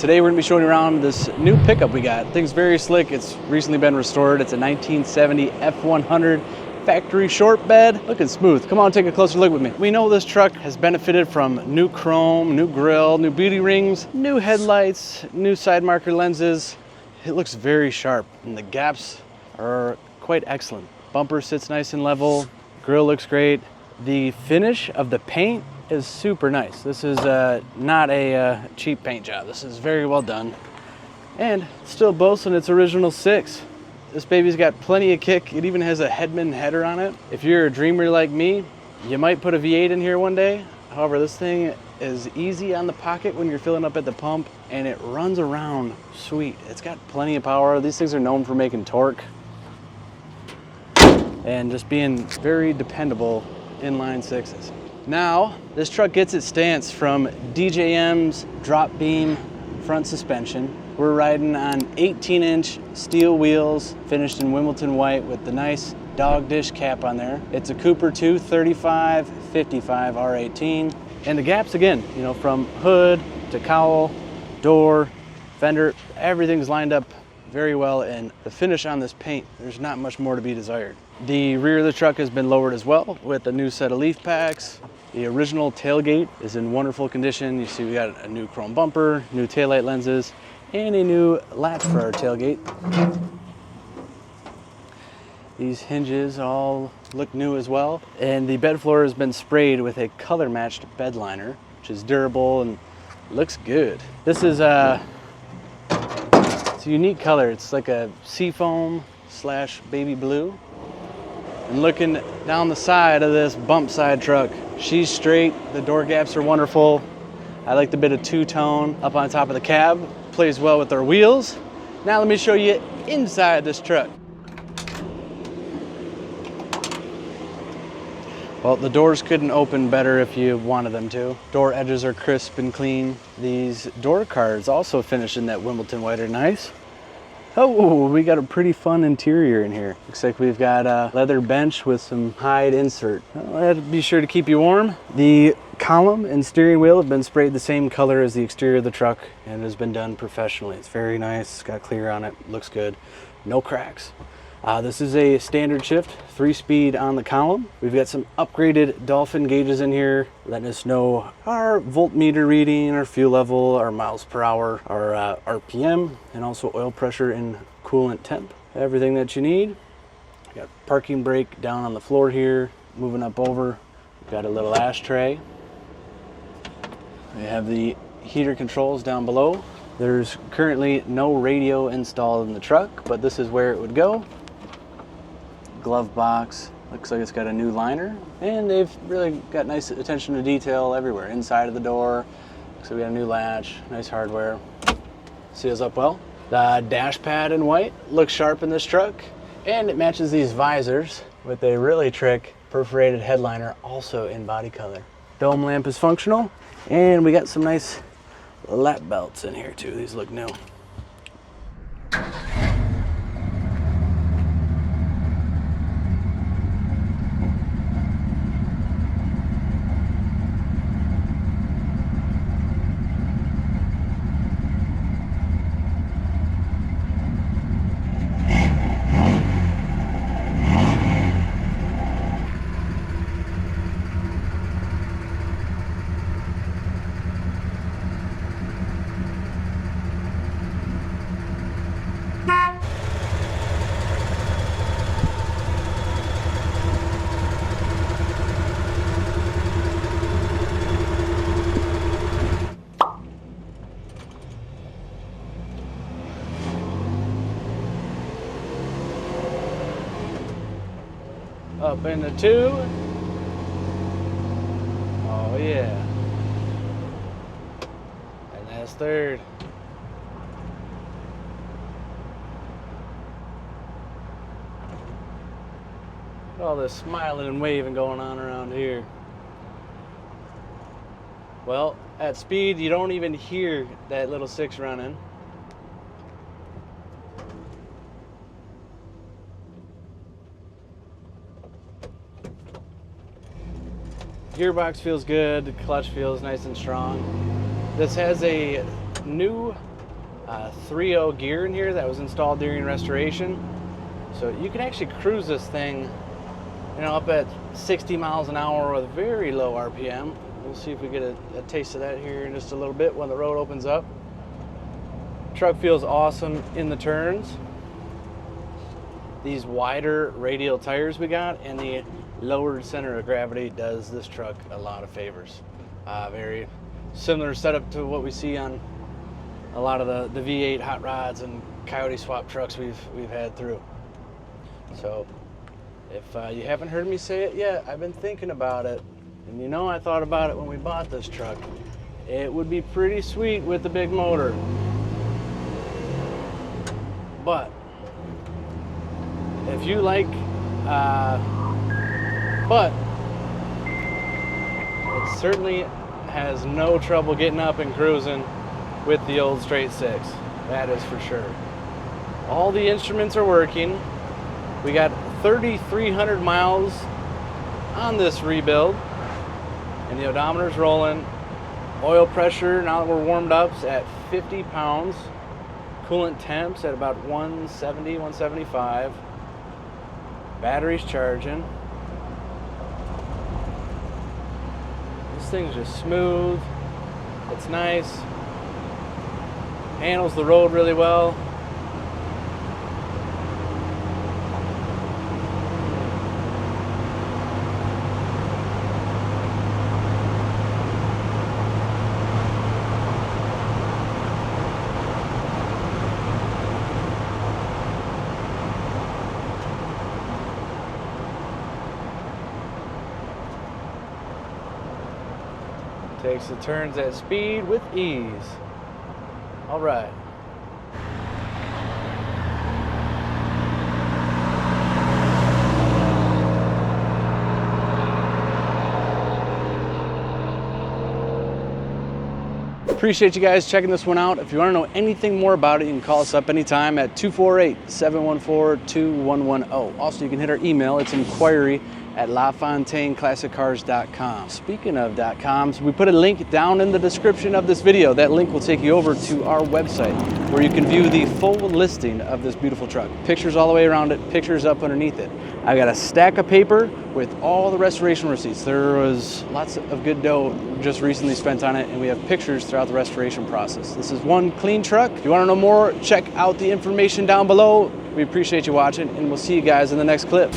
Today we're gonna be showing you around this new pickup we got. Thing's very slick. It's recently been restored. It's a 1970 F100 factory short bed. Looking smooth. Come on, take a closer look with me. We know this truck has benefited from new chrome, new grille, new beauty rings, new headlights, new side marker lenses. It looks very sharp and the gaps are quite excellent. Bumper sits nice and level. Grille looks great. The finish of the paint is super nice. This is not a cheap paint job. This is very well done and still boasts its original 6. This baby's got plenty of kick. It even has a Hedman header on it. If you're a dreamer like me, you might put a V8 in here one day. However, this thing is easy on the pocket when you're filling up at the pump and it runs around sweet. It's got plenty of power. These things are known for making torque and just being very dependable inline 6s. Now, this truck gets its stance from DJM's drop beam front suspension. We're riding on 18-inch steel wheels, finished in Wimbledon white with the nice dog dish cap on there. It's a Cooper 2 35, 55 R18. And the gaps again, you know, from hood to cowl, door, fender, everything's lined up very well, and the finish on this paint, there's not much more to be desired. The rear of the truck has been lowered as well with a new set of leaf packs. The original tailgate is in wonderful condition. You see we got a new chrome bumper, new taillight lenses, and a new latch for our tailgate. These hinges all look new as well. And the bed floor has been sprayed with a color matched bed liner, which is durable and looks good. This is it's a unique color. It's like a seafoam / baby blue. And looking down the side of this bump side truck, she's straight. The door gaps are wonderful. I like the bit of two-tone up on top of the cab. Plays well with our wheels. Now let me show you inside this truck. Well, the doors couldn't open better if you wanted them to. Door edges are crisp and clean. These door cards also finished in that Wimbledon white are nice. Oh, we got a pretty fun interior in here. Looks like we've got a leather bench with some hide insert. Well, that'd be sure to keep you warm. The column and steering wheel have been sprayed the same color as the exterior of the truck and has been done professionally. It's very nice, it's got clear on it, looks good. No cracks. This is a standard shift, 3-speed on the column. We've got some upgraded Dolphin gauges in here, letting us know our voltmeter reading, our fuel level, our miles per hour, our RPM, and also oil pressure and coolant temp. Everything that you need. We got parking brake down on the floor here. Moving up over, we've got a little ashtray. We have the heater controls down below. There's currently no radio installed in the truck, but this is where it would go. Glove box, looks like it's got a new liner, and they've really got nice attention to detail everywhere. Inside of the door, so we got a new latch, nice hardware, seals up well. The dash pad in white looks sharp in this truck, and it matches these visors with a really trick perforated headliner, also in body color. Dome lamp is functional, and we got some nice lap belts in here too. These look new. Up into 2. Oh yeah. And that's 3rd. All this smiling and waving going on around here. Well, at speed, you don't even hear that little 6 running. Gearbox feels good, the clutch feels nice and strong. This has a new 3.0 gear in here that was installed during restoration. So you can actually cruise this thing, you know, up at 60 miles an hour with very low RPM. We'll see if we get a taste of that here in just a little bit when the road opens up. Truck feels awesome in the turns. These wider radial tires we got and the lowered center of gravity does this truck a lot of favors. Very similar setup to what we see on a lot of the V8 hot rods and Coyote swap trucks we've had through. So if you haven't heard me say it yet, I've been thinking about it. And you know, I thought about it when we bought this truck. It would be pretty sweet with the big motor. But if you like, but it certainly has no trouble getting up and cruising with the old straight six. That is for sure. All the instruments are working. We got 3,300 miles on this rebuild, and the odometer's rolling. Oil pressure, now that we're warmed up, is at 50 pounds. Coolant temps at about 170, 175. Battery's charging. This thing's just smooth. It's nice. Handles the road really well. Takes the turns at speed with ease. All right. Appreciate you guys checking this one out. If you want to know anything more about it, you can call us up anytime at 248-714-2110. Also, you can hit our email. It's inquiry@LaFontaineClassicCars.com. Speaking of .coms, we put a link down in the description of this video. That link will take you over to our website where you can view the full listing of this beautiful truck. Pictures all the way around it, pictures up underneath it. I got a stack of paper with all the restoration receipts. There was lots of good dough just recently spent on it, and we have pictures throughout the restoration process. This is one clean truck. If you want to know more, check out the information down below. We appreciate you watching, and we'll see you guys in the next clip.